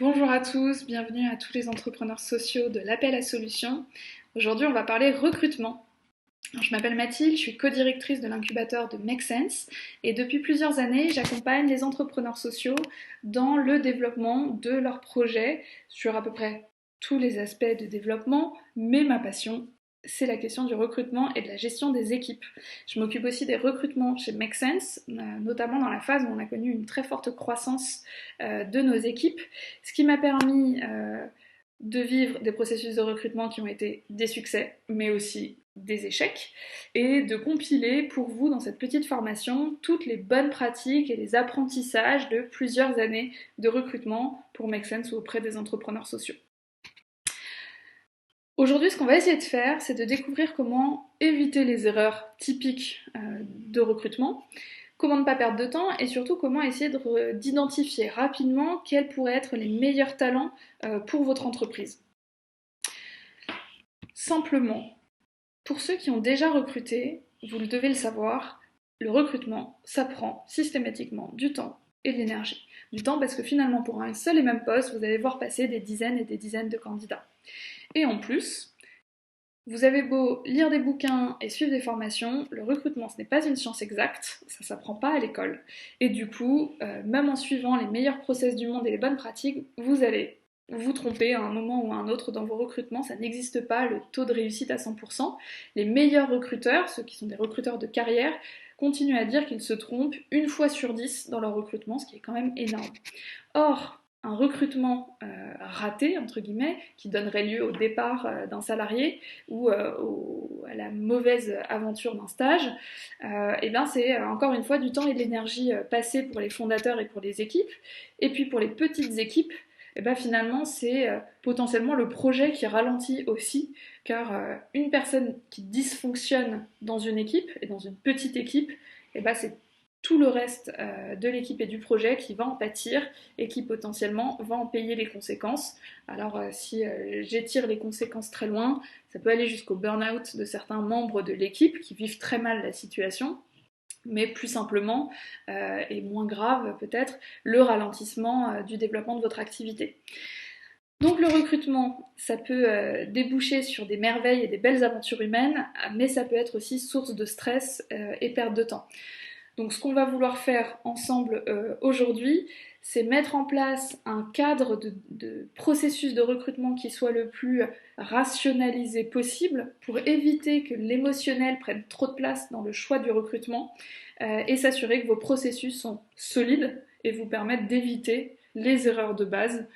Bonjour à tous, bienvenue à tous les entrepreneurs sociaux de l'Appel à Solutions. Aujourd'hui, on va parler recrutement. Alors, je m'appelle Mathilde, je suis co-directrice de l'incubateur de Make Sense et depuis plusieurs années, j'accompagne les entrepreneurs sociaux dans le développement de leurs projets sur à peu près tous les aspects de développement, mais ma passion, c'est la question du recrutement et de la gestion des équipes. Je m'occupe aussi des recrutements chez Make Sense, notamment dans la phase où on a connu une très forte croissance de nos équipes, ce qui m'a permis de vivre des processus de recrutement qui ont été des succès, mais aussi des échecs, et de compiler pour vous dans cette petite formation toutes les bonnes pratiques et les apprentissages de plusieurs années de recrutement pour Make Sense ou auprès des entrepreneurs sociaux. Aujourd'hui, ce qu'on va essayer de faire, c'est de découvrir comment éviter les erreurs typiques de recrutement, comment ne pas perdre de temps et surtout comment essayer d'identifier rapidement quels pourraient être les meilleurs talents pour votre entreprise. Simplement, pour ceux qui ont déjà recruté, vous le devez le savoir, le recrutement, ça prend systématiquement du temps et de l'énergie. Du temps parce que finalement, pour un seul et même poste, vous allez voir passer des dizaines et des dizaines de candidats. Et en plus, vous avez beau lire des bouquins et suivre des formations, le recrutement ce n'est pas une science exacte, ça s'apprend pas à l'école. Et du coup, même en suivant les meilleurs process du monde et les bonnes pratiques, vous allez vous tromper à un moment ou à un autre dans vos recrutements, ça n'existe pas le taux de réussite à 100%. Les meilleurs recruteurs, ceux qui sont des recruteurs de carrière, continuent à dire qu'ils se trompent une fois sur 10 dans leur recrutement, ce qui est quand même énorme. Or, un recrutement raté, entre guillemets, qui donnerait lieu au départ d'un salarié ou à la mauvaise aventure d'un stage, et bien c'est encore une fois du temps et de l'énergie passée pour les fondateurs et pour les équipes. Et puis pour les petites équipes, et bien finalement c'est potentiellement le projet qui ralentit aussi, car une personne qui dysfonctionne dans une équipe, et dans une petite équipe, et ben c'est tout le reste de l'équipe et du projet qui va en pâtir et qui potentiellement va en payer les conséquences. Alors si j'étire les conséquences très loin, ça peut aller jusqu'au burn-out de certains membres de l'équipe qui vivent très mal la situation, mais plus simplement, et moins grave peut-être, le ralentissement du développement de votre activité. Donc le recrutement, ça peut déboucher sur des merveilles et des belles aventures humaines, mais ça peut être aussi source de stress et perte de temps. Donc ce qu'on va vouloir faire ensemble aujourd'hui, c'est mettre en place un cadre de processus de recrutement qui soit le plus rationalisé possible pour éviter que l'émotionnel prenne trop de place dans le choix du recrutement et s'assurer que vos processus sont solides et vous permettent d'éviter les erreurs de base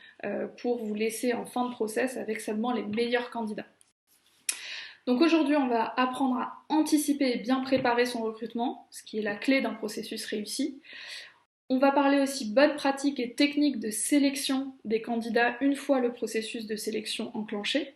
pour vous laisser en fin de process avec seulement les meilleurs candidats. Donc aujourd'hui, on va apprendre à anticiper et bien préparer son recrutement, ce qui est la clé d'un processus réussi. On va parler aussi bonnes pratiques et techniques de sélection des candidats une fois le processus de sélection enclenché.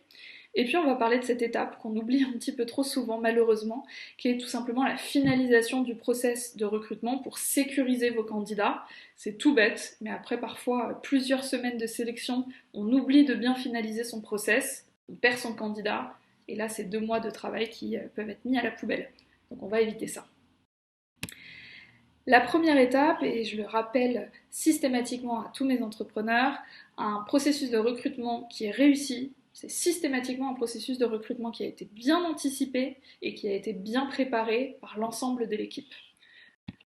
Et puis on va parler de cette étape qu'on oublie un petit peu trop souvent malheureusement, qui est tout simplement la finalisation du process de recrutement pour sécuriser vos candidats. C'est tout bête, mais après parfois plusieurs semaines de sélection, on oublie de bien finaliser son process, on perd son candidat, et là c'est 2 mois de travail qui peuvent être mis à la poubelle. Donc on va éviter ça. La première étape, et je le rappelle systématiquement à tous mes entrepreneurs, un processus de recrutement qui est réussi, c'est systématiquement un processus de recrutement qui a été bien anticipé et qui a été bien préparé par l'ensemble de l'équipe.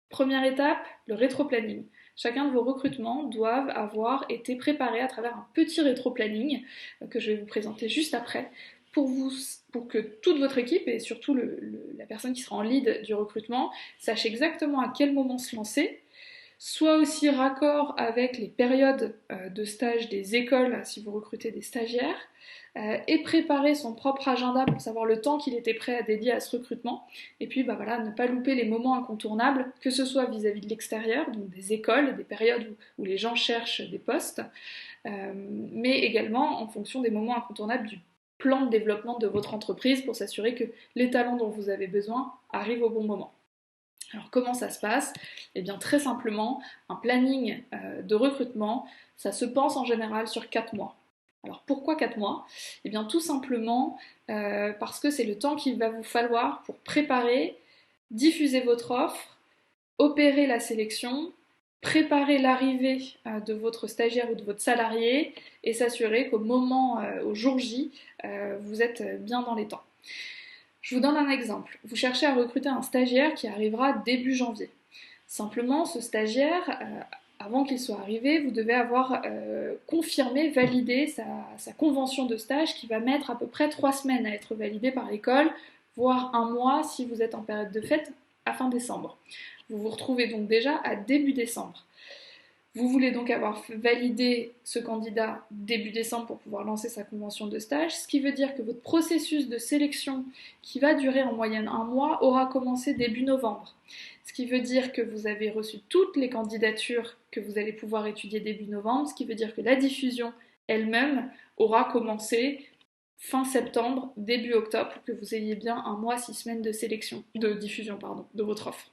Première étape, le rétro-planning. Chacun de vos recrutements doivent avoir été préparés à travers un petit rétro-planning que je vais vous présenter juste après pour que toute votre équipe et surtout la personne qui sera en lead du recrutement sache exactement à quel moment se lancer, soit aussi raccord avec les périodes de stage des écoles si vous recrutez des stagiaires, et préparer son propre agenda pour savoir le temps qu'il était prêt à dédier à ce recrutement, et puis bah voilà, ne pas louper les moments incontournables, que ce soit vis-à-vis de l'extérieur, donc des écoles, des périodes où les gens cherchent des postes, mais également en fonction des moments incontournables du plan de développement de votre entreprise pour s'assurer que les talents dont vous avez besoin arrivent au bon moment. Alors comment ça se passe? Eh bien très simplement, un planning de recrutement, ça se pense en général sur 4 mois. Alors pourquoi 4 mois? Eh bien tout simplement parce que c'est le temps qu'il va vous falloir pour préparer, diffuser votre offre, opérer la sélection préparer l'arrivée de votre stagiaire ou de votre salarié et s'assurer qu'au moment, au jour J, vous êtes bien dans les temps. Je vous donne un exemple. Vous cherchez à recruter un stagiaire qui arrivera début janvier. Simplement, ce stagiaire, avant qu'il soit arrivé, vous devez avoir confirmé, validé sa convention de stage qui va mettre à peu près 3 semaines à être validée par l'école, voire un mois si vous êtes en période de fête à fin décembre. Vous vous retrouvez donc déjà à début décembre. Vous voulez donc avoir validé ce candidat début décembre pour pouvoir lancer sa convention de stage, ce qui veut dire que votre processus de sélection, qui va durer en moyenne un mois, aura commencé début novembre. Ce qui veut dire que vous avez reçu toutes les candidatures que vous allez pouvoir étudier début novembre, ce qui veut dire que la diffusion elle-même aura commencé fin septembre, début octobre, pour que vous ayez bien un mois, 6 semaines de diffusion de votre offre.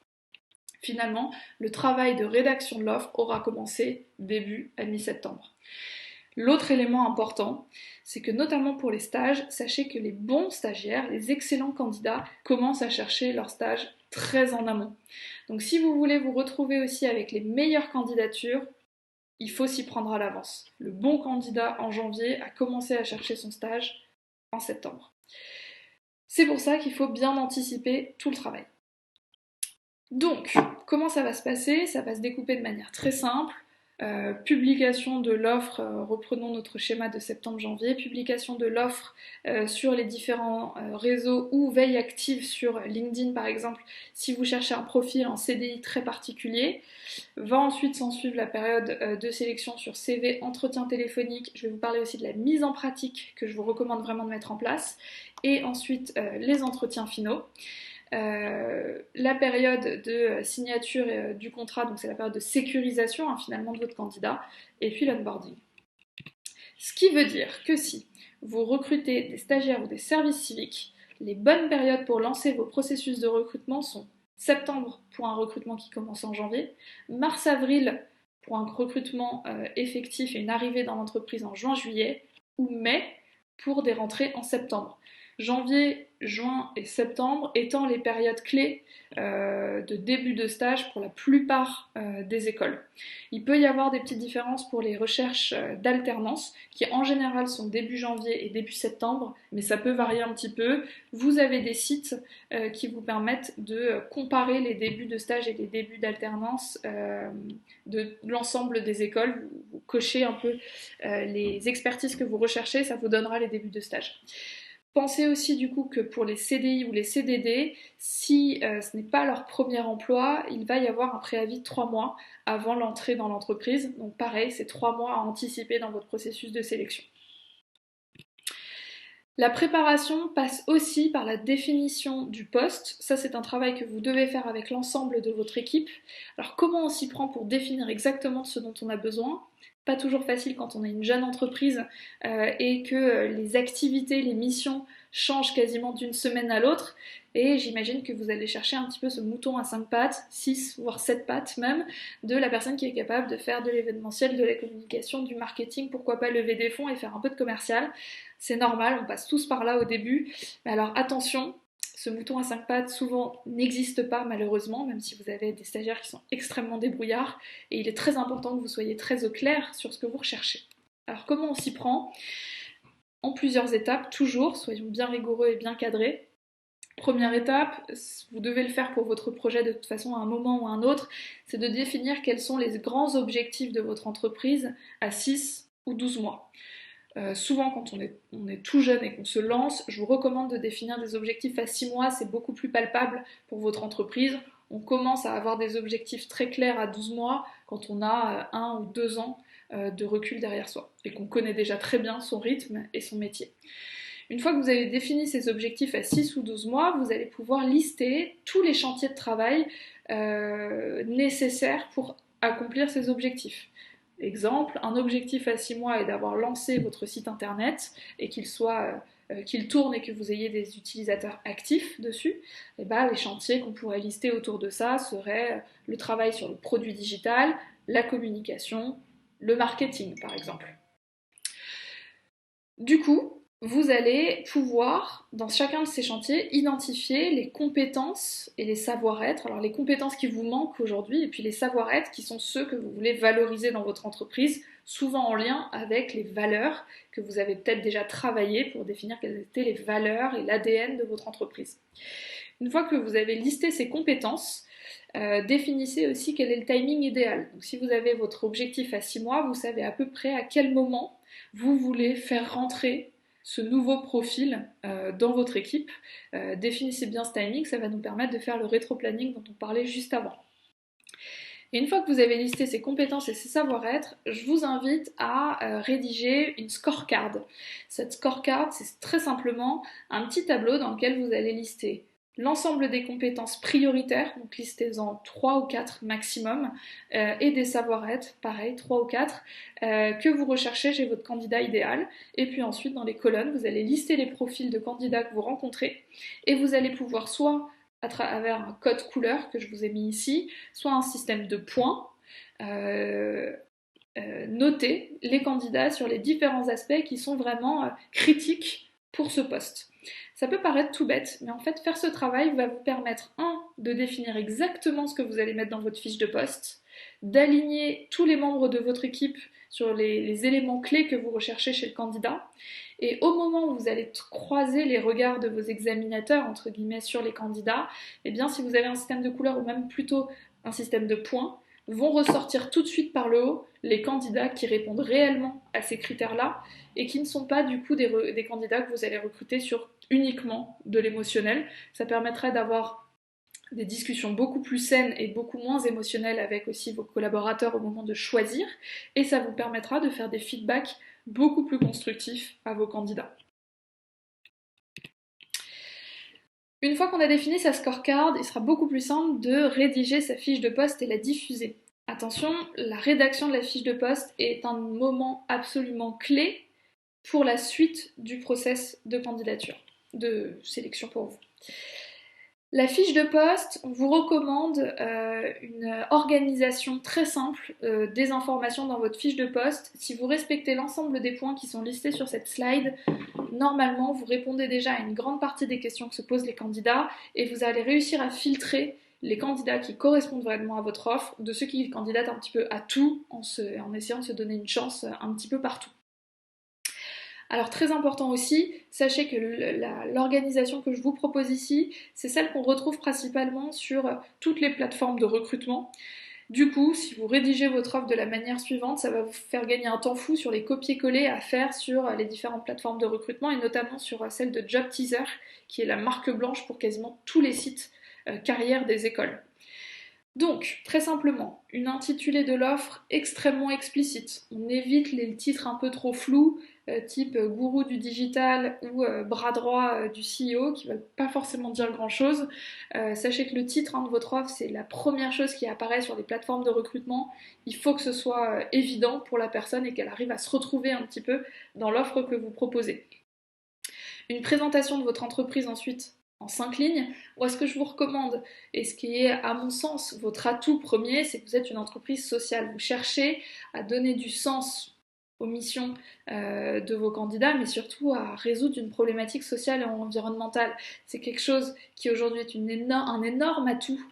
Finalement, le travail de rédaction de l'offre aura commencé début à mi-septembre. L'autre élément important, c'est que notamment pour les stages, sachez que les bons stagiaires, les excellents candidats, commencent à chercher leur stage très en amont. Donc si vous voulez vous retrouver aussi avec les meilleures candidatures, il faut s'y prendre à l'avance. Le bon candidat en janvier a commencé à chercher son stage en septembre. C'est pour ça qu'il faut bien anticiper tout le travail. Donc, comment ça va se passer? Ça va se découper de manière très simple. Publication de l'offre, reprenons notre schéma de septembre-janvier, publication de l'offre sur les différents réseaux ou veille active sur LinkedIn par exemple, si vous cherchez un profil en CDI très particulier. Va ensuite s'en suivre la période de sélection sur CV, entretien téléphonique. Je vais vous parler aussi de la mise en pratique que je vous recommande vraiment de mettre en place. Et ensuite les entretiens finaux. La période de signature du contrat, donc c'est la période de sécurisation finalement de votre candidat, et puis l'onboarding. Ce qui veut dire que si vous recrutez des stagiaires ou des services civiques, les bonnes périodes pour lancer vos processus de recrutement sont septembre pour un recrutement qui commence en janvier, mars-avril pour un recrutement effectif et une arrivée dans l'entreprise en juin-juillet, ou mai pour des rentrées en septembre. Janvier, juin et septembre étant les périodes clés de début de stage pour la plupart des écoles. Il peut y avoir des petites différences pour les recherches d'alternance qui en général sont début janvier et début septembre, mais ça peut varier un petit peu. Vous avez des sites qui vous permettent de comparer les débuts de stage et les débuts d'alternance de l'ensemble des écoles. Vous cochez un peu les expertises que vous recherchez, ça vous donnera les débuts de stage. Pensez aussi du coup que pour les CDI ou les CDD, si ce n'est pas leur premier emploi, il va y avoir un préavis de 3 mois avant l'entrée dans l'entreprise. Donc pareil, c'est 3 mois à anticiper dans votre processus de sélection. La préparation passe aussi par la définition du poste. Ça, c'est un travail que vous devez faire avec l'ensemble de votre équipe. Alors comment on s'y prend pour définir exactement ce dont on a besoin ? Pas toujours facile quand on est une jeune entreprise et que les activités, les missions changent quasiment d'une semaine à l'autre. Et j'imagine que vous allez chercher un petit peu ce mouton à 5 pattes, 6 voire 7 pattes même, de la personne qui est capable de faire de l'événementiel, de la communication, du marketing, pourquoi pas lever des fonds et faire un peu de commercial. C'est normal, on passe tous par là au début. Mais alors attention, ce mouton à 5 pattes souvent n'existe pas malheureusement, même si vous avez des stagiaires qui sont extrêmement débrouillards, et il est très important que vous soyez très au clair sur ce que vous recherchez. Alors comment on s'y prend ? En plusieurs étapes, toujours, soyons bien rigoureux et bien cadrés. Première étape, vous devez le faire pour votre projet de toute façon à un moment ou à un autre, c'est de définir quels sont les grands objectifs de votre entreprise à 6 ou 12 mois. Souvent quand on est tout jeune et qu'on se lance, je vous recommande de définir des objectifs à 6 mois, c'est beaucoup plus palpable pour votre entreprise. On commence à avoir des objectifs très clairs à 12 mois quand on a 1 ou 2 ans de recul derrière soi et qu'on connaît déjà très bien son rythme et son métier. Une fois que vous avez défini ces objectifs à 6 ou 12 mois, vous allez pouvoir lister tous les chantiers de travail nécessaires pour accomplir ces objectifs. Exemple, un objectif à 6 mois est d'avoir lancé votre site internet et qu'il tourne et que vous ayez des utilisateurs actifs dessus. Et les chantiers qu'on pourrait lister autour de ça seraient le travail sur le produit digital, la communication, le marketing par exemple. Du coup, vous allez pouvoir, dans chacun de ces chantiers, identifier les compétences et les savoir-être. Alors les compétences qui vous manquent aujourd'hui et puis les savoir-être qui sont ceux que vous voulez valoriser dans votre entreprise, souvent en lien avec les valeurs que vous avez peut-être déjà travaillé pour définir quelles étaient les valeurs et l'ADN de votre entreprise. Une fois que vous avez listé ces compétences, définissez aussi quel est le timing idéal. Donc, si vous avez votre objectif à 6 mois, vous savez à peu près à quel moment vous voulez faire rentrer ce nouveau profil dans votre équipe. Définissez bien ce timing, ça va nous permettre de faire le rétro-planning dont on parlait juste avant. Et une fois que vous avez listé ces compétences et ces savoir-être, je vous invite à rédiger une scorecard. Cette scorecard, c'est très simplement un petit tableau dans lequel vous allez lister l'ensemble des compétences prioritaires, donc listez-en 3 ou 4 maximum, et des savoir-être, pareil, 3 ou 4, que vous recherchez chez votre candidat idéal. Et puis ensuite, dans les colonnes, vous allez lister les profils de candidats que vous rencontrez, et vous allez pouvoir soit à travers un code couleur que je vous ai mis ici, soit un système de points, noter les candidats sur les différents aspects qui sont vraiment critiques pour ce poste. Ça peut paraître tout bête, mais en fait, faire ce travail va vous permettre, de définir exactement ce que vous allez mettre dans votre fiche de poste, d'aligner tous les membres de votre équipe sur les éléments clés que vous recherchez chez le candidat, et au moment où vous allez croiser les regards de vos examinateurs, entre guillemets, sur les candidats, eh bien, si vous avez un système de couleurs ou même plutôt un système de points, vont ressortir tout de suite par le haut les candidats qui répondent réellement à ces critères-là et qui ne sont pas du coup des candidats que vous allez recruter sur uniquement de l'émotionnel. Ça permettrait d'avoir des discussions beaucoup plus saines et beaucoup moins émotionnelles avec aussi vos collaborateurs au moment de choisir, et ça vous permettra de faire des feedbacks beaucoup plus constructifs à vos candidats. Une fois qu'on a défini sa scorecard, il sera beaucoup plus simple de rédiger sa fiche de poste et la diffuser. Attention, la rédaction de la fiche de poste est un moment absolument clé pour la suite du process de candidature, de sélection pour vous. La fiche de poste, on vous recommande une organisation très simple des informations dans votre fiche de poste. Si vous respectez l'ensemble des points qui sont listés sur cette slide, normalement vous répondez déjà à une grande partie des questions que se posent les candidats et vous allez réussir à filtrer les candidats qui correspondent vraiment à votre offre de ceux qui candidatent un petit peu à tout en essayant de se donner une chance un petit peu partout. Alors très important aussi, sachez que l'organisation que je vous propose ici, c'est celle qu'on retrouve principalement sur toutes les plateformes de recrutement. Du coup, si vous rédigez votre offre de la manière suivante, ça va vous faire gagner un temps fou sur les copier-coller à faire sur les différentes plateformes de recrutement et notamment sur celle de Job Teaser, qui est la marque blanche pour quasiment tous les sites carrière des écoles. Donc, très simplement, une intitulée de l'offre extrêmement explicite. On évite les titres un peu trop flous, type gourou du digital ou bras droit du CEO, qui ne veulent pas forcément dire grand-chose. Sachez que le titre de votre offre, c'est la première chose qui apparaît sur les plateformes de recrutement. Il faut que ce soit évident pour la personne et qu'elle arrive à se retrouver un petit peu dans l'offre que vous proposez. Une présentation de votre entreprise ensuite en 5 lignes. Moi, ce que je vous recommande, et ce qui est à mon sens votre atout premier, c'est que vous êtes une entreprise sociale. Vous cherchez à donner du sens aux missions de vos candidats, mais surtout à résoudre une problématique sociale et environnementale. C'est quelque chose qui aujourd'hui est un énorme atout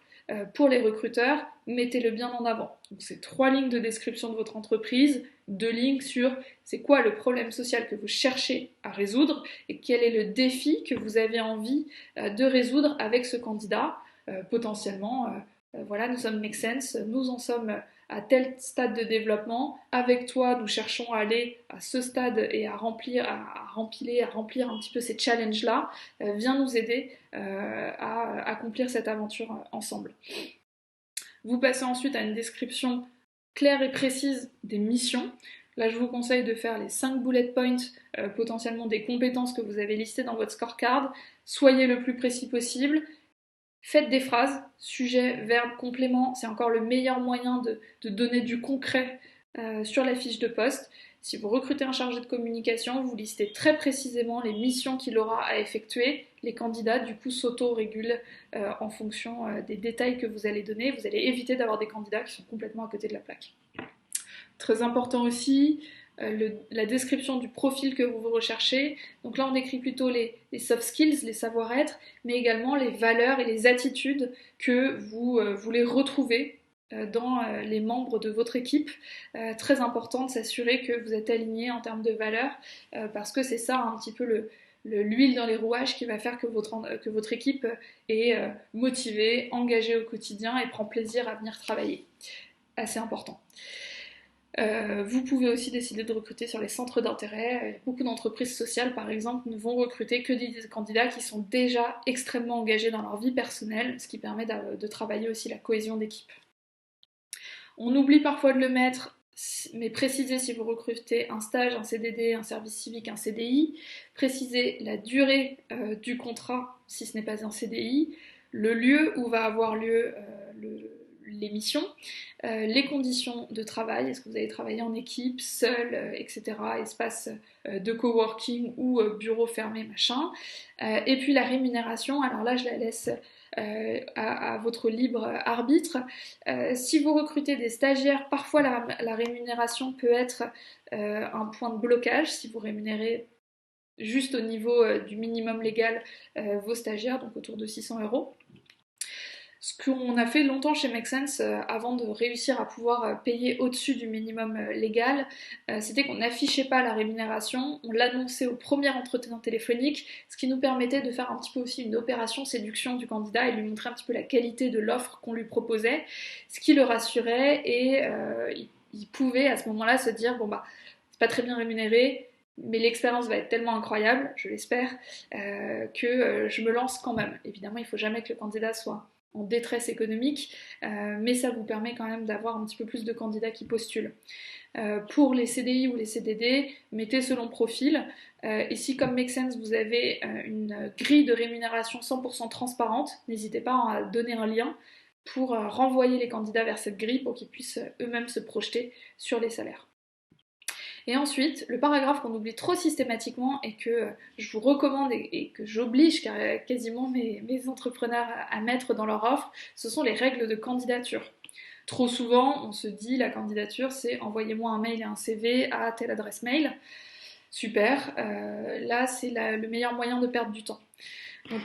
pour les recruteurs. Mettez-le bien en avant. Donc, c'est 3 lignes de description de votre entreprise, 2 lignes sur c'est quoi le problème social que vous cherchez à résoudre et quel est le défi que vous avez envie de résoudre avec ce candidat. Potentiellement, voilà, nous sommes Make Sense, nous en sommes à tel stade de développement. Avec toi, nous cherchons à aller à ce stade et à remplir un petit peu ces challenges-là. Viens nous aider à accomplir cette aventure ensemble. Vous passez ensuite à une description claire et précise des missions. Là, je vous conseille de faire les 5 bullet points, potentiellement des compétences que vous avez listées dans votre scorecard. Soyez le plus précis possible. Faites des phrases, sujet, verbe, complément. C'est encore le meilleur moyen de donner du concret sur la fiche de poste. Si vous recrutez un chargé de communication, vous listez très précisément les missions qu'il aura à effectuer. Les candidats, du coup, s'auto-régulent en fonction des détails que vous allez donner. Vous allez éviter d'avoir des candidats qui sont complètement à côté de la plaque. Très important aussi, la description du profil que vous recherchez. Donc là, on décrit plutôt les soft skills, les savoir-être, mais également les valeurs et les attitudes que vous voulez retrouver dans les membres de votre équipe. Très important de s'assurer que vous êtes aligné en termes de valeurs, parce que c'est ça un petit peu l'huile dans les rouages qui va faire que votre équipe est motivée, engagée au quotidien et prend plaisir à venir travailler. Assez important. Vous pouvez aussi décider de recruter sur les centres d'intérêt. Beaucoup d'entreprises sociales, par exemple, ne vont recruter que des candidats qui sont déjà extrêmement engagés dans leur vie personnelle, ce qui permet de travailler aussi la cohésion d'équipe. On oublie parfois de le mettre, mais précisez si vous recrutez un stage, un CDD, un service civique, un CDI. Précisez la durée du contrat si ce n'est pas un CDI, le lieu où va avoir lieu l'émission, les conditions de travail, est-ce que vous allez travailler en équipe, seul, etc., espace de coworking ou bureau fermé, machin. Et puis la rémunération, alors là je la laisse à votre libre arbitre. Si vous recrutez des stagiaires, parfois la rémunération peut être un point de blocage, si vous rémunérez juste au niveau du minimum légal vos stagiaires, donc autour de 600 €. Ce qu'on a fait longtemps chez Make Sense avant de réussir à pouvoir payer au-dessus du minimum légal, c'était qu'on n'affichait pas la rémunération, on l'annonçait au premier entretien téléphonique, ce qui nous permettait de faire un petit peu aussi une opération séduction du candidat et lui montrer un petit peu la qualité de l'offre qu'on lui proposait, ce qui le rassurait et il pouvait à ce moment-là se dire bon bah c'est pas très bien rémunéré, mais l'expérience va être tellement incroyable, je l'espère, que je me lance quand même. Évidemment, il ne faut jamais que le candidat soit en détresse économique, mais ça vous permet quand même d'avoir un petit peu plus de candidats qui postulent. Pour les CDI ou les CDD, mettez selon profil. Et si comme Make Sense vous avez une grille de rémunération 100% transparente, n'hésitez pas à donner un lien pour renvoyer les candidats vers cette grille pour qu'ils puissent eux-mêmes se projeter sur les salaires. Et ensuite, le paragraphe qu'on oublie trop systématiquement et que je vous recommande et que j'oblige quasiment mes entrepreneurs à mettre dans leur offre, ce sont les règles de candidature. Trop souvent, on se dit la candidature, c'est envoyez-moi un mail et un CV à telle adresse mail. Super, là c'est le meilleur moyen de perdre du temps. Donc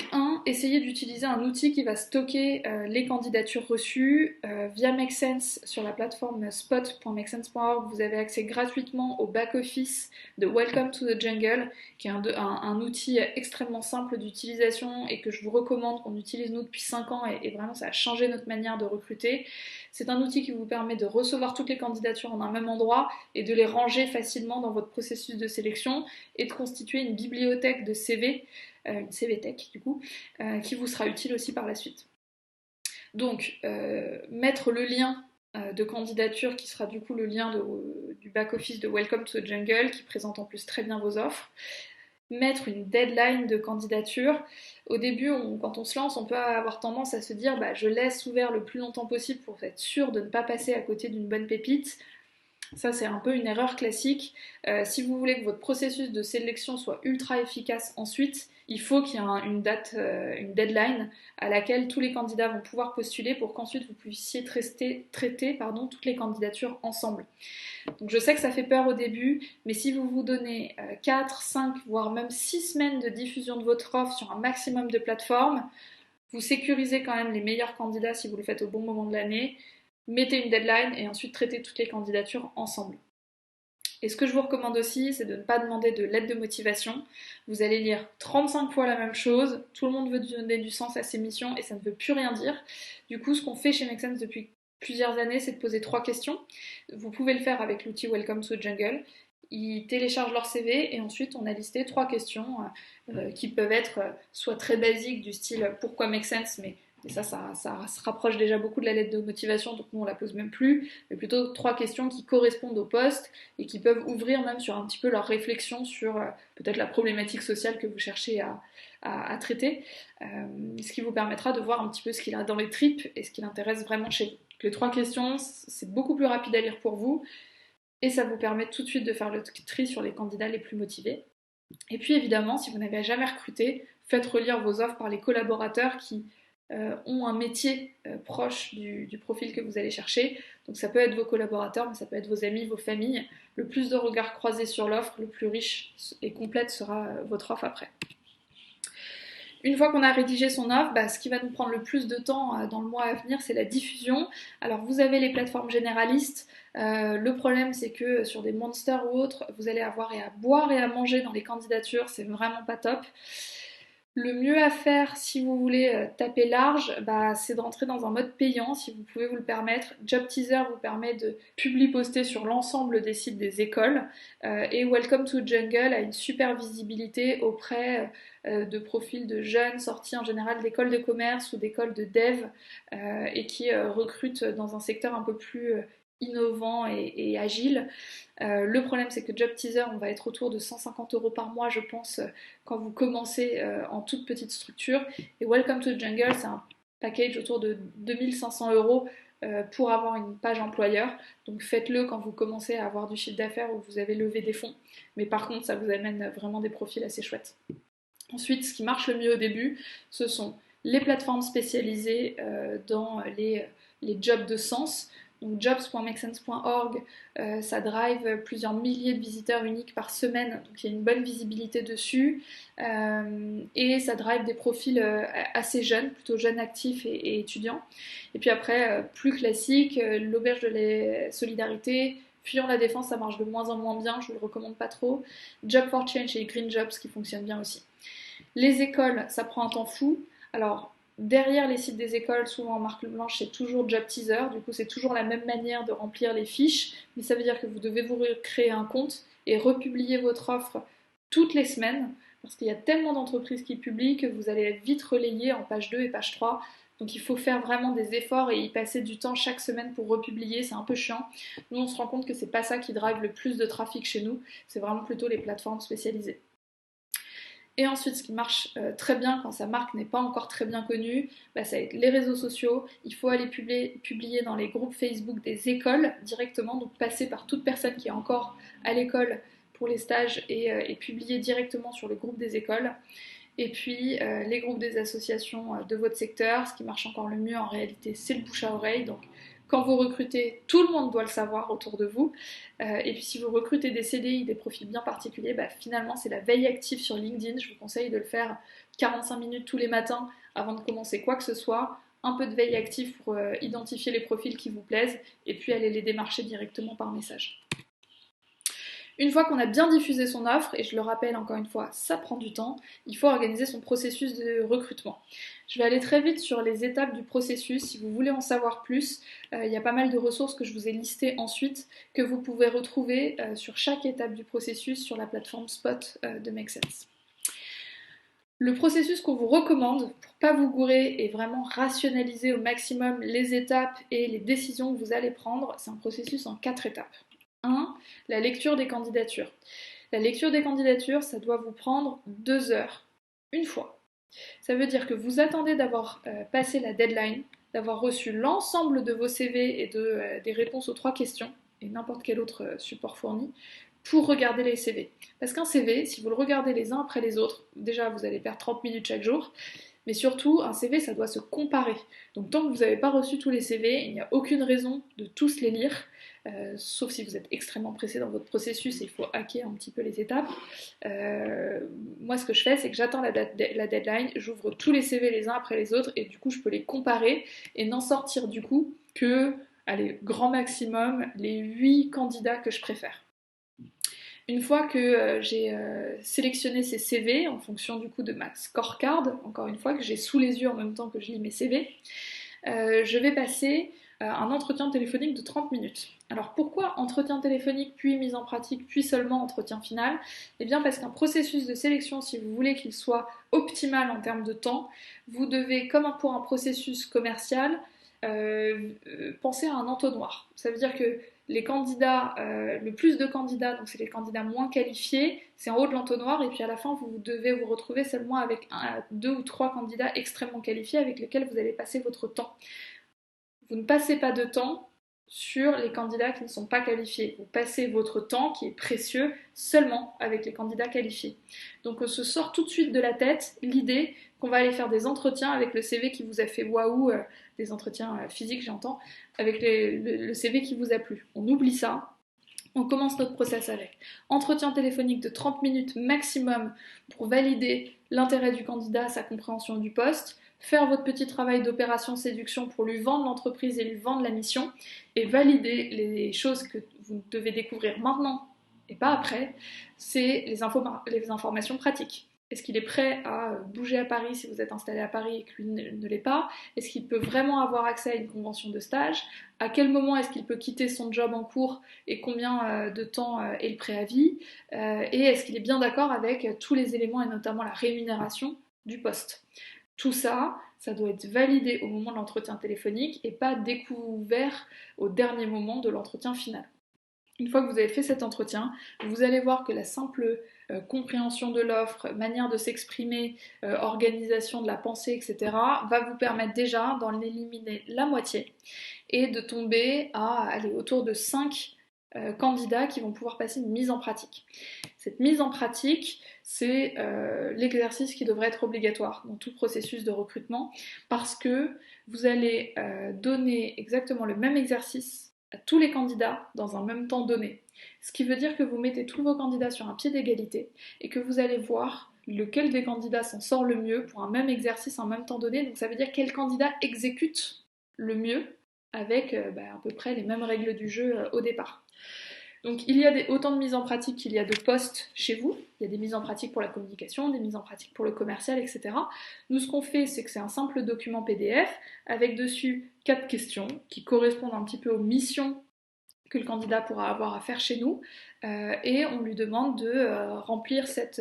essayez d'utiliser un outil qui va stocker les candidatures reçues via Make Sense sur la plateforme spot.makesense.org. Vous avez accès gratuitement au back-office de Welcome to the Jungle, qui est un outil extrêmement simple d'utilisation et que je vous recommande, qu'on utilise nous depuis 5 ans et vraiment ça a changé notre manière de recruter. C'est un outil qui vous permet de recevoir toutes les candidatures en un même endroit et de les ranger facilement dans votre processus de sélection et de constituer une bibliothèque de CV, une CVTech du coup, qui vous sera utile aussi par la suite. Donc, mettre le lien de candidature qui sera du coup le lien du back-office de Welcome to the Jungle qui présente en plus très bien vos offres. Mettre une deadline de candidature. Au début, quand on se lance, on peut avoir tendance à se dire bah, je laisse ouvert le plus longtemps possible pour être sûr de ne pas passer à côté d'une bonne pépite. Ça, c'est un peu une erreur classique. Si vous voulez que votre processus de sélection soit ultra efficace ensuite, il faut qu'il y ait une deadline à laquelle tous les candidats vont pouvoir postuler pour qu'ensuite vous puissiez traiter toutes les candidatures ensemble. Donc je sais que ça fait peur au début, mais si vous vous donnez 4, 5, voire même 6 semaines de diffusion de votre offre sur un maximum de plateformes, vous sécurisez quand même les meilleurs candidats si vous le faites au bon moment de l'année. Mettez une deadline et ensuite traitez toutes les candidatures ensemble. Et ce que je vous recommande aussi, c'est de ne pas demander de lettre de motivation. Vous allez lire 35 fois la même chose, tout le monde veut donner du sens à ses missions et ça ne veut plus rien dire. Du coup, ce qu'on fait chez Make Sense depuis plusieurs années, c'est de poser 3 questions. Vous pouvez le faire avec l'outil Welcome to the Jungle. Ils téléchargent leur CV et ensuite on a listé 3 questions qui peuvent être soit très basiques du style pourquoi Make Sense, mais ça se rapproche déjà beaucoup de la lettre de motivation, donc nous on la pose même plus, mais plutôt 3 questions qui correspondent au poste et qui peuvent ouvrir même sur un petit peu leur réflexion sur peut-être la problématique sociale que vous cherchez à traiter, ce qui vous permettra de voir un petit peu ce qu'il a dans les tripes et ce qui l'intéresse vraiment chez vous. Les 3 questions, c'est beaucoup plus rapide à lire pour vous et ça vous permet tout de suite de faire le tri sur les candidats les plus motivés. Et puis évidemment, si vous n'avez jamais recruté, faites relire vos offres par les collaborateurs qui ont un métier proche du profil que vous allez chercher. Donc ça peut être vos collaborateurs, mais ça peut être vos amis, vos familles. Le plus de regards croisés sur l'offre, le plus riche et complète sera votre offre après. Une fois qu'on a rédigé son offre, ce qui va nous prendre le plus de temps dans le mois à venir, c'est la diffusion. Alors vous avez les plateformes généralistes. Le problème, c'est que sur des monsters ou autres, vous allez avoir à boire et à manger dans les candidatures, c'est vraiment pas top. Le mieux à faire si vous voulez taper large, c'est de rentrer dans un mode payant si vous pouvez vous le permettre. Job Teaser vous permet de publier-poster sur l'ensemble des sites des écoles et Welcome to Jungle a une super visibilité auprès de profils de jeunes sortis en général d'écoles de commerce ou d'écoles de dev et qui recrutent dans un secteur un peu plus innovant et agile. Le problème, c'est que Job Teaser, on va être autour de 150 € par mois, je pense, quand vous commencez en toute petite structure. Et Welcome to Jungle, c'est un package autour de 2500 € pour avoir une page employeur. Donc faites-le quand vous commencez à avoir du chiffre d'affaires ou vous avez levé des fonds. Mais par contre, ça vous amène vraiment des profils assez chouettes. Ensuite, ce qui marche le mieux au début, ce sont les plateformes spécialisées dans les jobs de sens. Donc jobs.makesense.org, ça drive plusieurs milliers de visiteurs uniques par semaine, donc il y a une bonne visibilité dessus, et ça drive des profils assez jeunes, plutôt jeunes actifs et étudiants. Et puis après, plus classique, l'auberge de la solidarité, Fuyons la défense, ça marche de moins en moins bien, je vous le recommande pas trop. Job for Change et Green Jobs qui fonctionnent bien aussi. Les écoles, ça prend un temps fou. Alors, derrière les sites des écoles, souvent en marque blanche, c'est toujours Job Teaser. Du coup, c'est toujours la même manière de remplir les fiches. Mais ça veut dire que vous devez vous créer un compte et republier votre offre toutes les semaines. Parce qu'il y a tellement d'entreprises qui publient que vous allez vite relayer en page 2 et page 3. Donc il faut faire vraiment des efforts et y passer du temps chaque semaine pour republier, c'est un peu chiant. Nous on se rend compte que c'est pas ça qui drive le plus de trafic chez nous, c'est vraiment plutôt les plateformes spécialisées. Et ensuite, ce qui marche très bien quand sa marque n'est pas encore très bien connue, ça va être les réseaux sociaux. Il faut aller publier dans les groupes Facebook des écoles directement, donc passer par toute personne qui est encore à l'école pour les stages et publier directement sur le groupe des écoles. Et puis les groupes des associations de votre secteur, ce qui marche encore le mieux en réalité, c'est le bouche à oreille. Donc quand vous recrutez, tout le monde doit le savoir autour de vous. Et puis si vous recrutez des CDI, des profils bien particuliers, finalement c'est la veille active sur LinkedIn. Je vous conseille de le faire 45 minutes tous les matins avant de commencer quoi que ce soit. Un peu de veille active pour identifier les profils qui vous plaisent et puis aller les démarcher directement par message. Une fois qu'on a bien diffusé son offre, et je le rappelle encore une fois, ça prend du temps, il faut organiser son processus de recrutement. Je vais aller très vite sur les étapes du processus. Si vous voulez en savoir plus, il y a pas mal de ressources que je vous ai listées ensuite, que vous pouvez retrouver sur chaque étape du processus sur la plateforme Spot de Make Sense. Le processus qu'on vous recommande pour pas vous gourer et vraiment rationaliser au maximum les étapes et les décisions que vous allez prendre, c'est un processus en 4 étapes. 1. La lecture des candidatures. La lecture des candidatures, ça doit vous prendre 2 heures, une fois. Ça veut dire que vous attendez d'avoir passé la deadline, d'avoir reçu l'ensemble de vos CV et des réponses aux 3 questions, et n'importe quel autre support fourni, pour regarder les CV. Parce qu'un CV, si vous le regardez les uns après les autres, déjà vous allez perdre 30 minutes chaque jour, mais surtout, un CV, ça doit se comparer. Donc tant que vous n'avez pas reçu tous les CV, il n'y a aucune raison de tous les lire, sauf si vous êtes extrêmement pressé dans votre processus et il faut hacker un petit peu les étapes. Moi, ce que je fais, c'est que j'attends la deadline, j'ouvre tous les CV les uns après les autres et du coup, je peux les comparer et n'en sortir du coup que, allez, grand maximum, les 8 candidats que je préfère. Une fois que j'ai sélectionné ces CV en fonction du coup de ma scorecard, encore une fois que j'ai sous les yeux en même temps que je lis mes CV, je vais passer un entretien téléphonique de 30 minutes. Alors pourquoi entretien téléphonique, puis mise en pratique, puis seulement entretien final ? Eh bien parce qu'un processus de sélection, si vous voulez qu'il soit optimal en termes de temps, vous devez, comme pour un processus commercial, penser à un entonnoir. Ça veut dire que les candidats, le plus de candidats, donc c'est les candidats moins qualifiés, c'est en haut de l'entonnoir, et puis à la fin, vous devez vous retrouver seulement avec 2 ou 3 candidats extrêmement qualifiés avec lesquels vous allez passer votre temps. Vous ne passez pas de temps sur les candidats qui ne sont pas qualifiés. Vous passez votre temps, qui est précieux, seulement avec les candidats qualifiés. Donc on se sort tout de suite de la tête l'idée qu'on va aller faire des entretiens avec le CV qui vous a fait waouh, des entretiens physiques j'entends, avec le CV qui vous a plu. On oublie ça. On commence notre process avec entretien téléphonique de 30 minutes maximum pour valider l'intérêt du candidat, sa compréhension du poste, faire votre petit travail d'opération séduction pour lui vendre l'entreprise et lui vendre la mission, et valider les choses que vous devez découvrir maintenant et pas après, c'est les informations pratiques. Est-ce qu'il est prêt à bouger à Paris si vous êtes installé à Paris et que lui ne l'est pas? Est-ce qu'il peut vraiment avoir accès à une convention de stage? À quel moment est-ce qu'il peut quitter son job en cours et combien de temps est le préavis? Et est-ce qu'il est bien d'accord avec tous les éléments et notamment la rémunération du poste? Tout ça, ça doit être validé au moment de l'entretien téléphonique et pas découvert au dernier moment de l'entretien final. Une fois que vous avez fait cet entretien, vous allez voir que la simple compréhension de l'offre, manière de s'exprimer, organisation de la pensée, etc., va vous permettre déjà d'en éliminer la moitié et de tomber à aller autour de 5 candidats qui vont pouvoir passer une mise en pratique. Cette mise en pratique, c'est l'exercice qui devrait être obligatoire dans tout processus de recrutement parce que vous allez donner exactement le même exercice à tous les candidats dans un même temps donné. Ce qui veut dire que vous mettez tous vos candidats sur un pied d'égalité et que vous allez voir lequel des candidats s'en sort le mieux pour un même exercice en même temps donné. Donc ça veut dire quel candidat exécute le mieux avec à peu près les mêmes règles du jeu au départ. Donc il y a autant de mises en pratique qu'il y a de postes chez vous. Il y a des mises en pratique pour la communication, des mises en pratique pour le commercial, etc. Nous, ce qu'on fait, c'est que c'est un simple document PDF avec dessus 4 questions qui correspondent un petit peu aux missions que le candidat pourra avoir à faire chez nous et on lui demande de remplir cette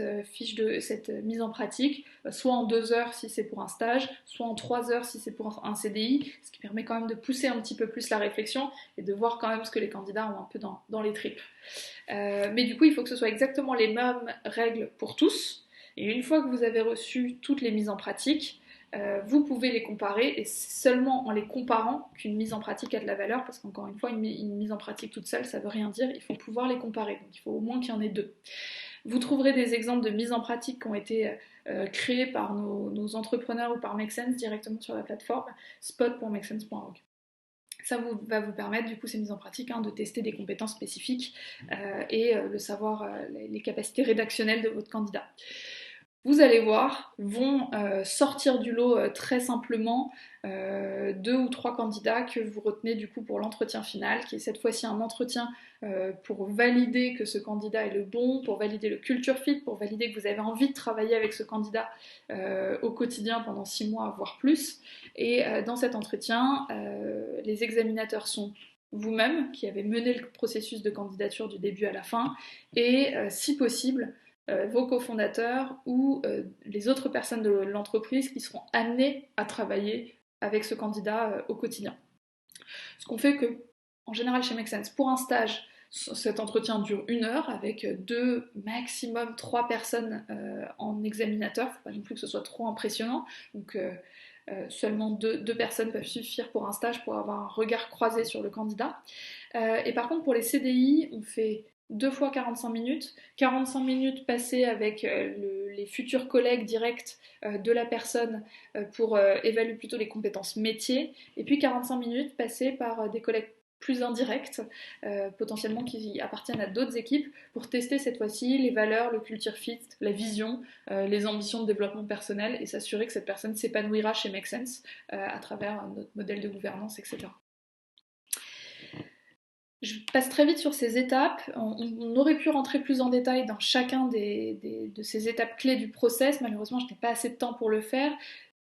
cette mise en pratique soit en 2 heures si c'est pour un stage, soit en 3 heures si c'est pour un CDI, ce qui permet quand même de pousser un petit peu plus la réflexion et de voir quand même ce que les candidats ont un peu dans les tripes. Mais du coup, il faut que ce soit exactement les mêmes règles pour tous et une fois que vous avez reçu toutes les mises en pratique, vous pouvez les comparer et c'est seulement en les comparant qu'une mise en pratique a de la valeur parce qu'encore une fois, une mise en pratique toute seule, ça veut rien dire, il faut pouvoir les comparer, donc il faut au moins qu'il y en ait 2. Vous trouverez des exemples de mises en pratique qui ont été créés par nos entrepreneurs ou par Make Sense directement sur la plateforme spot.makesense.org. Ça va vous permettre, du coup, ces mises en pratique, de tester des compétences spécifiques et le savoir, les capacités rédactionnelles de votre candidat. Vous allez voir, vont sortir du lot très simplement 2 ou 3 candidats que vous retenez du coup pour l'entretien final, qui est cette fois-ci un entretien pour valider que ce candidat est le bon, pour valider le culture fit, pour valider que vous avez envie de travailler avec ce candidat au quotidien pendant 6 mois, voire plus. Et dans cet entretien, les examinateurs sont vous-même, qui avez mené le processus de candidature du début à la fin, et si possible, vos cofondateurs ou les autres personnes de l'entreprise qui seront amenées à travailler avec ce candidat au quotidien. Ce qu'on fait que, en général chez Make Sense, pour un stage, cet entretien dure 1 heure avec 2, maximum 3 personnes en examinateur. Il ne faut pas non plus que ce soit trop impressionnant. Donc seulement 2 personnes peuvent suffire pour un stage pour avoir un regard croisé sur le candidat. Et par contre, pour les CDI, on fait 2 fois 45 minutes. 45 minutes passées avec les futurs collègues directs de la personne pour évaluer plutôt les compétences métiers. Et puis 45 minutes passées par des collègues plus indirects, potentiellement qui appartiennent à d'autres équipes, pour tester cette fois-ci les valeurs, le culture fit, la vision, les ambitions de développement personnel et s'assurer que cette personne s'épanouira chez Make Sense à travers notre modèle de gouvernance, etc. Je passe très vite sur ces étapes. On aurait pu rentrer plus en détail dans chacun de ces étapes clés du process. Malheureusement, je n'ai pas assez de temps pour le faire.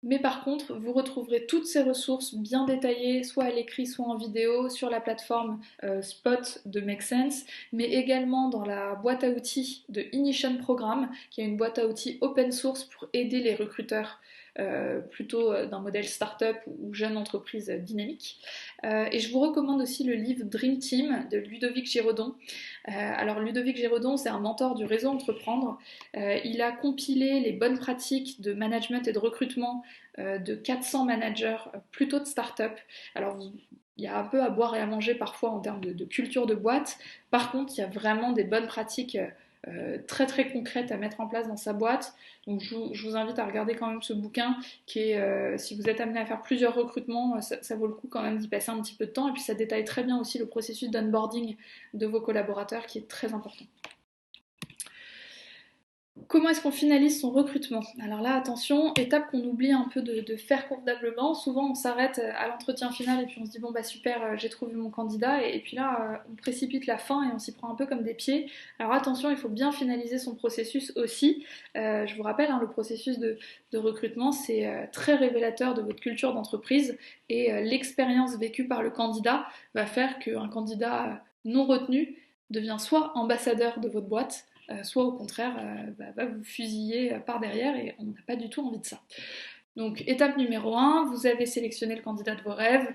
Mais par contre, vous retrouverez toutes ces ressources bien détaillées, soit à l'écrit, soit en vidéo, sur la plateforme Spot de Make Sense, mais également dans la boîte à outils de Ignition Programme, qui est une boîte à outils open source pour aider les recruteurs plutôt d'un modèle start-up ou jeune entreprise dynamique. Et je vous recommande aussi le livre Dream Team de Ludovic Giraudon. Alors Ludovic Giraudon, c'est un mentor du réseau Entreprendre. Il a compilé les bonnes pratiques de management et de recrutement de 400 managers plutôt de start-up. Alors il y a un peu à boire et à manger parfois en termes de culture de boîte. Par contre, il y a vraiment des bonnes pratiques très très concrètes à mettre en place dans sa boîte. Donc je vous invite à regarder quand même ce bouquin qui est, si vous êtes amené à faire plusieurs recrutements, ça vaut le coup quand même d'y passer un petit peu de temps. Et puis ça détaille très bien aussi le processus d'onboarding de vos collaborateurs qui est très important. Comment est-ce qu'on finalise son recrutement? Alors là, attention, étape qu'on oublie un peu de faire convenablement. Souvent, on s'arrête à l'entretien final et puis on se dit bon bah super, j'ai trouvé mon candidat et puis là, on précipite la fin et on s'y prend un peu comme des pieds. Alors attention, il faut bien finaliser son processus aussi. Je vous rappelle, hein, le processus de recrutement, c'est très révélateur de votre culture d'entreprise et l'expérience vécue par le candidat va faire qu'un candidat non retenu devient soit ambassadeur de votre boîte, soit au contraire va vous fusiller par derrière et on n'a pas du tout envie de ça. Donc étape numéro 1, vous avez sélectionné le candidat de vos rêves,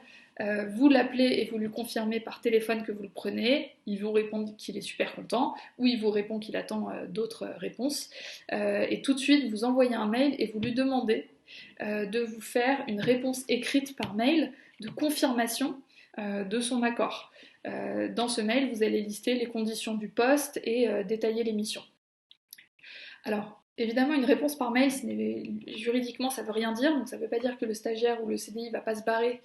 vous l'appelez et vous lui confirmez par téléphone que vous le prenez, il vous répond qu'il est super content ou il vous répond qu'il attend d'autres réponses et tout de suite vous envoyez un mail et vous lui demandez de vous faire une réponse écrite par mail de confirmation de son accord. Dans ce mail, vous allez lister les conditions du poste et détailler les missions. Alors, évidemment, une réponse par mail, juridiquement, ça ne veut rien dire, donc ça ne veut pas dire que le stagiaire ou le CDI ne va pas se barrer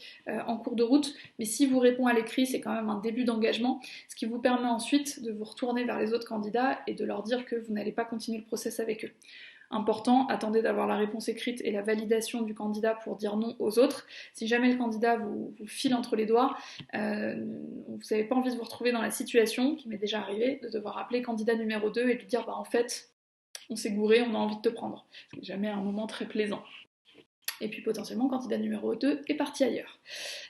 en cours de route, mais si vous répond à l'écrit, c'est quand même un début d'engagement, ce qui vous permet ensuite de vous retourner vers les autres candidats et de leur dire que vous n'allez pas continuer le process avec eux. Important, attendez d'avoir la réponse écrite et la validation du candidat pour dire non aux autres. Si jamais le candidat vous file entre les doigts, vous n'avez pas envie de vous retrouver dans la situation, qui m'est déjà arrivé, de devoir appeler candidat numéro 2 et lui dire bah en fait, on s'est gouré, on a envie de te prendre. C'est jamais un moment très plaisant. Et puis potentiellement, candidat numéro 2 est parti ailleurs.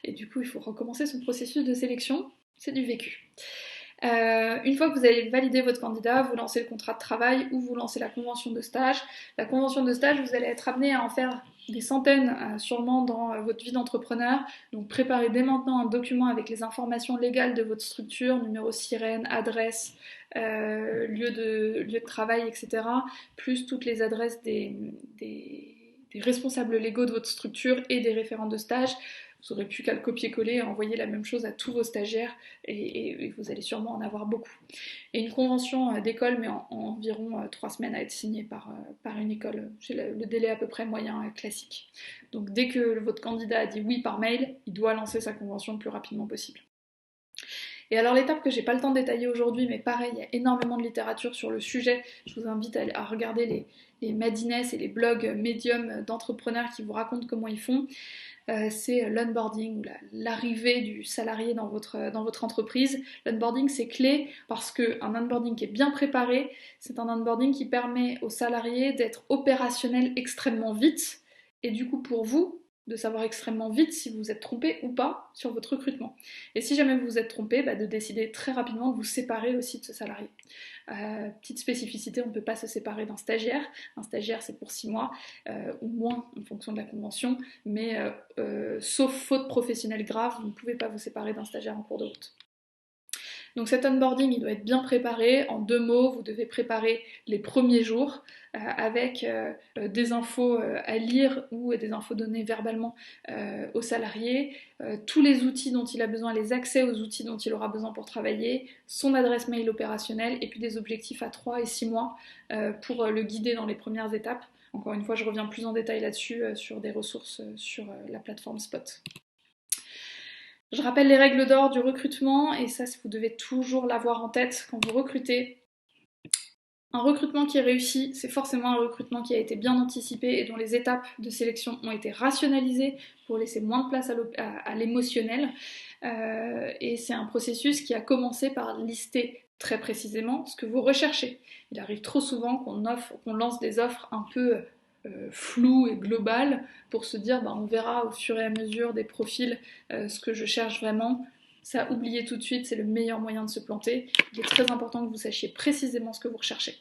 Et du coup, il faut recommencer son processus de sélection, c'est du vécu. Une fois que vous avez validé votre candidat, vous lancez le contrat de travail ou vous lancez la convention de stage. La convention de stage, vous allez être amené à en faire des centaines sûrement dans votre vie d'entrepreneur. Donc préparez dès maintenant un document avec les informations légales de votre structure, numéro sirène, adresse, lieu de travail, etc. Plus toutes les adresses des responsables légaux de votre structure et des référents de stage. Vous n'aurez plus qu'à le copier-coller et envoyer la même chose à tous vos stagiaires et vous allez sûrement en avoir beaucoup. Et une convention d'école met environ 3 semaines à être signée par une école. C'est le délai à peu près moyen classique. Donc dès que votre candidat a dit oui par mail, il doit lancer sa convention le plus rapidement possible. Et alors l'étape que j'ai pas le temps de détailler aujourd'hui, mais pareil, il y a énormément de littérature sur le sujet. Je vous invite à regarder les Madines et les blogs médiums d'entrepreneurs qui vous racontent comment ils font. C'est l'onboarding, l'arrivée du salarié dans votre entreprise. L'onboarding, c'est clé parce qu'un onboarding qui est bien préparé, c'est un onboarding qui permet aux salariés d'être opérationnels extrêmement vite et du coup pour vous, de savoir extrêmement vite si vous vous êtes trompé ou pas sur votre recrutement. Et si jamais vous vous êtes trompé, de décider très rapidement de vous séparer aussi de ce salarié. Petite spécificité, on ne peut pas se séparer d'un stagiaire. Un stagiaire, c'est pour 6 mois ou moins en fonction de la convention, mais sauf faute professionnelle grave, vous ne pouvez pas vous séparer d'un stagiaire en cours de route. Donc cet onboarding, il doit être bien préparé. En 2 mots, vous devez préparer les premiers jours avec des infos à lire ou des infos données verbalement aux salariés, tous les outils dont il a besoin, les accès aux outils dont il aura besoin pour travailler, son adresse mail opérationnelle et puis des objectifs à 3 et 6 mois pour le guider dans les premières étapes. Encore une fois, je reviens plus en détail là-dessus sur des ressources sur la plateforme Spot. Je rappelle les règles d'or du recrutement, et ça, vous devez toujours l'avoir en tête quand vous recrutez. Un recrutement qui est réussi, c'est forcément un recrutement qui a été bien anticipé et dont les étapes de sélection ont été rationalisées pour laisser moins de place à l'émotionnel. Et c'est un processus qui a commencé par lister très précisément ce que vous recherchez. Il arrive trop souvent qu'on lance des offres un peu flou et global pour se dire on verra au fur et à mesure des profils ce que je cherche vraiment. Ça, oubliez tout de suite, c'est le meilleur moyen de se planter. Il est très important que vous sachiez précisément ce que vous recherchez.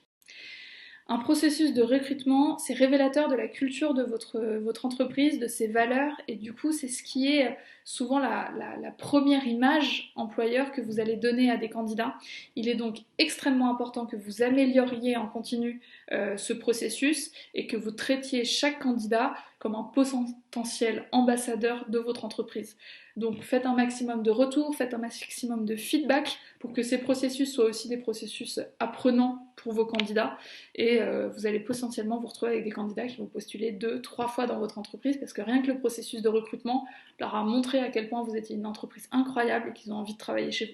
Un processus de recrutement, c'est révélateur de la culture de votre entreprise, de ses valeurs, et du coup, c'est ce qui est souvent la première image employeur que vous allez donner à des candidats. Il est donc extrêmement important que vous amélioriez en continu ce processus et que vous traitiez chaque candidat comme un potentiel ambassadeur de votre entreprise. Donc faites un maximum de retours, faites un maximum de feedback pour que ces processus soient aussi des processus apprenants pour vos candidats et vous allez potentiellement vous retrouver avec des candidats qui vont postuler 2-3 fois dans votre entreprise parce que rien que le processus de recrutement leur a montré à quel point vous étiez une entreprise incroyable et qu'ils ont envie de travailler chez vous.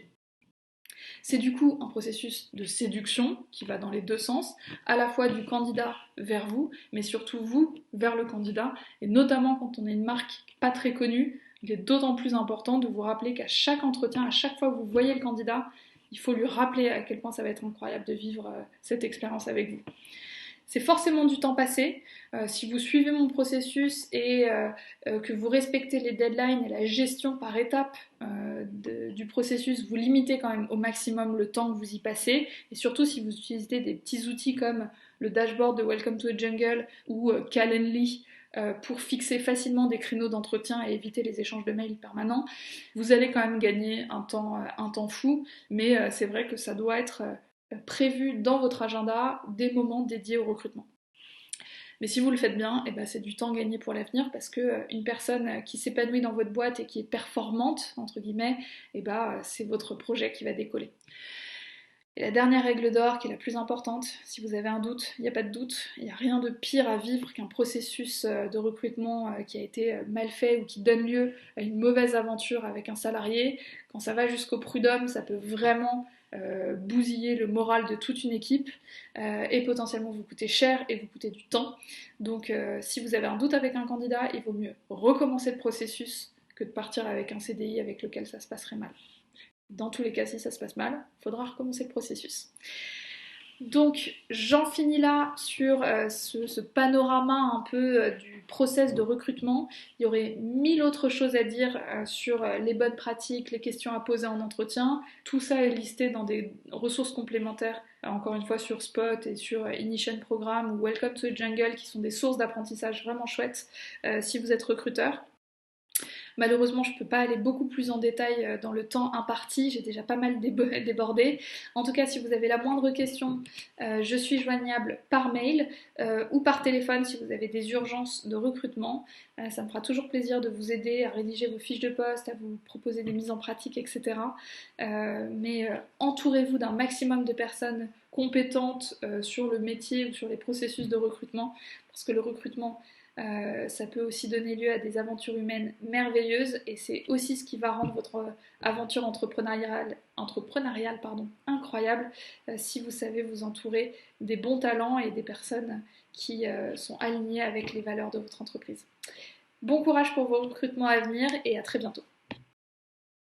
C'est du coup un processus de séduction qui va dans les deux sens, à la fois du candidat vers vous, mais surtout vous vers le candidat, et notamment quand on est une marque pas très connue, il est d'autant plus important de vous rappeler qu'à chaque entretien, à chaque fois que vous voyez le candidat, il faut lui rappeler à quel point ça va être incroyable de vivre cette expérience avec vous. C'est forcément du temps passé. Si vous suivez mon processus et que vous respectez les deadlines et la gestion par étape du processus, vous limitez quand même au maximum le temps que vous y passez. Et surtout si vous utilisez des petits outils comme le dashboard de Welcome to the Jungle ou Calendly pour fixer facilement des créneaux d'entretien et éviter les échanges de mails permanents, vous allez quand même gagner un temps fou. Mais c'est vrai que ça doit être prévu dans votre agenda des moments dédiés au recrutement. Mais si vous le faites bien, et ben c'est du temps gagné pour l'avenir parce que une personne qui s'épanouit dans votre boîte et qui est performante, entre guillemets, et ben c'est votre projet qui va décoller. Et la dernière règle d'or, qui est la plus importante, si vous avez un doute, il n'y a pas de doute, il n'y a rien de pire à vivre qu'un processus de recrutement qui a été mal fait ou qui donne lieu à une mauvaise aventure avec un salarié. Quand ça va jusqu'au prud'homme, ça peut vraiment bousiller le moral de toute une équipe et potentiellement vous coûter cher et vous coûter du temps. Donc si vous avez un doute avec un candidat, il vaut mieux recommencer le processus que de partir avec un CDI avec lequel ça se passerait mal. Dans tous les cas, si ça se passe mal, il faudra recommencer le processus. Donc j'en finis là sur ce panorama un peu du process de recrutement. Il y aurait 1000 autres choses à dire sur les bonnes pratiques, les questions à poser en entretien. Tout ça est listé dans des ressources complémentaires, encore une fois sur Spot et sur Ignition Programme ou Welcome to the Jungle, qui sont des sources d'apprentissage vraiment chouettes si vous êtes recruteur. Malheureusement, je ne peux pas aller beaucoup plus en détail dans le temps imparti, j'ai déjà pas mal débordé. En tout cas, si vous avez la moindre question, je suis joignable par mail ou par téléphone si vous avez des urgences de recrutement. Ça me fera toujours plaisir de vous aider à rédiger vos fiches de poste, à vous proposer des mises en pratique, etc. Mais entourez-vous d'un maximum de personnes compétentes sur le métier ou sur les processus de recrutement, parce que le recrutement, ça peut aussi donner lieu à des aventures humaines merveilleuses et c'est aussi ce qui va rendre votre aventure entrepreneuriale incroyable si vous savez vous entourer des bons talents et des personnes qui sont alignées avec les valeurs de votre entreprise. Bon courage pour vos recrutements à venir et à très bientôt.